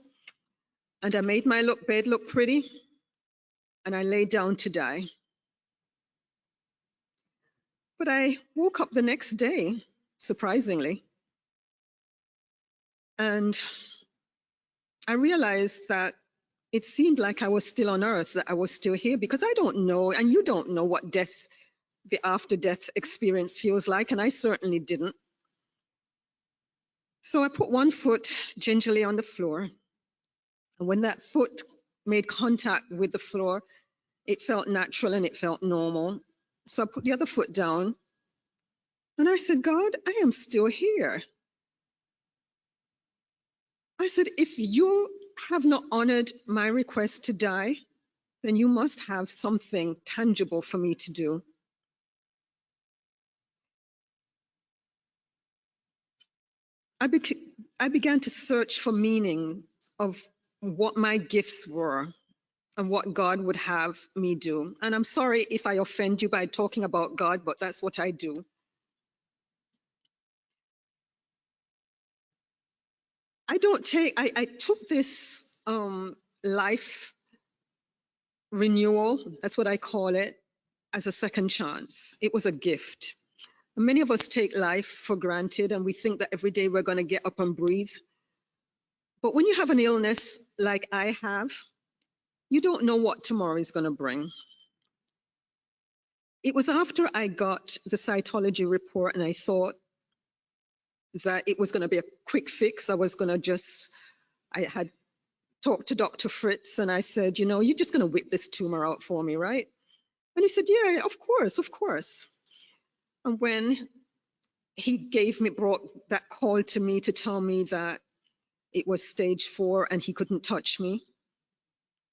and I made my bed look pretty. And I lay down to die. But I woke up the next day, surprisingly. And I realized that it seemed like I was still on earth, that I was still here, because I don't know, and you don't know what death, the after-death experience feels like, and I certainly didn't. So I put one foot gingerly on the floor, and when that foot made contact with the floor, it felt natural and it felt normal. So I put the other foot down, and I said, God, I am still here. I said, if you have not honored my request to die, then you must have something tangible for me to do. I began to search for meaning of what my gifts were and what God would have me do. And I'm sorry if I offend you by talking about God, but that's what I do. I took this life renewal, that's what I call it, as a second chance. It was a gift. Many of us take life for granted and we think that every day we're going to get up and breathe. But when you have an illness like I have, you don't know what tomorrow is going to bring. It was after I got the cytology report and I thought that it was going to be a quick fix. I had talked to Dr. Fritz and I said, you're just going to whip this tumor out for me, right? And he said, yeah, of course, of course. And when he brought that call to me to tell me that it was stage 4 and he couldn't touch me,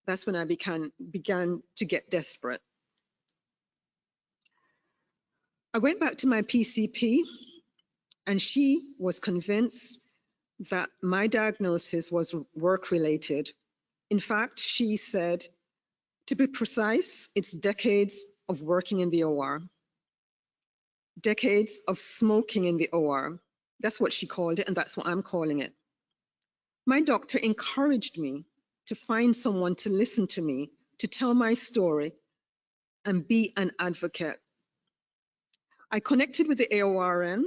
that's when I began to get desperate. I went back to my PCP and she was convinced that my diagnosis was work-related. In fact, she said, to be precise, it's decades of working in the OR, decades of smoking in the OR. That's what she called it, and that's what I'm calling it. My doctor encouraged me to find someone to listen to me, to tell my story, and be an advocate. I connected with the AORN,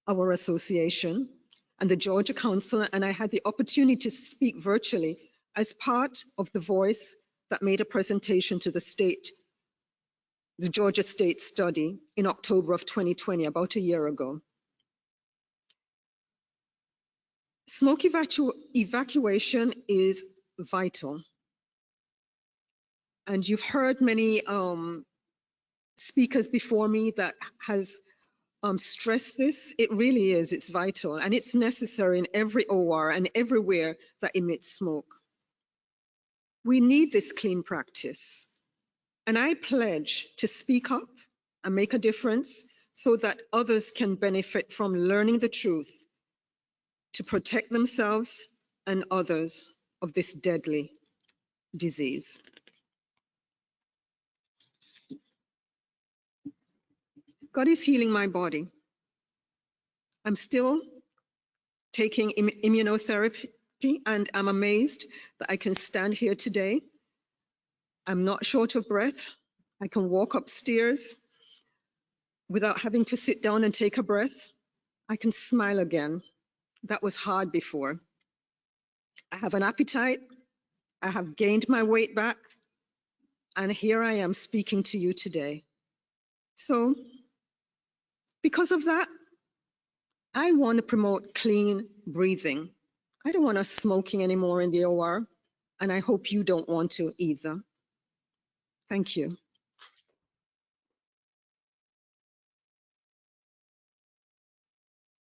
our association, and the Georgia Council, and I had the opportunity to speak virtually as part of the voice that made a presentation to the Georgia State study in October of 2020, about a year ago. Smoke evacuation is vital. And you've heard many speakers before me that has stressed this. It really is, it's vital. And it's necessary in every OR and everywhere that emits smoke. We need this clean practice. And I pledge to speak up and make a difference so that others can benefit from learning the truth to protect themselves and others of this deadly disease. God is healing my body. I'm still taking immunotherapy, and I'm amazed that I can stand here today. I'm not short of breath. I can walk upstairs without having to sit down and take a breath. I can smile again. That was hard before. I have an appetite. I have gained my weight back. And here I am speaking to you today. So, because of that, I want to promote clean breathing. I don't want us smoking anymore in the OR, and I hope you don't want to either. Thank you.